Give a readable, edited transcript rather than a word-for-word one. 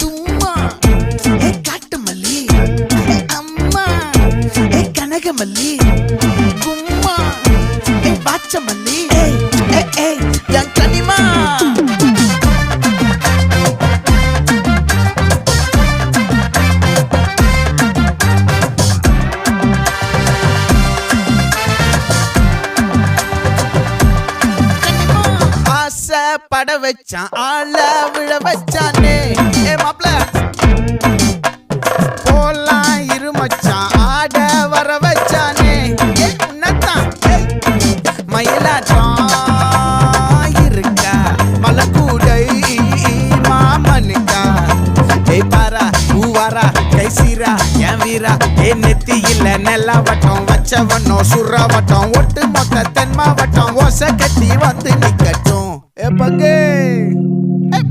தும்மா ஏ காட்டு மல்லி அம்மா ஏ கனகமல்லி கும்மா ஏ பாச்ச மல்லி என் கனிமா பட வச்சான் ஆள விழ வச்சானே ஏ மாப்ள போலாம் இருமச்சான் ஆட வர வச்சானே ஏ உன்னத்தான் மயிலாட்டம் இருக்கா மலக்கூடை மாமனுக்கா ஏய் பாரா பூவாரா கைசீரா என் வீரா ஏ நெத்தி இல்ல நெல்லா வட்டம் வச்சவனோ சுறா வட்டம் ஒட்டு மொத்த தென் மாவட்டம் ஓசை கட்டி வந்து நிக்கட்டும். É pra quem?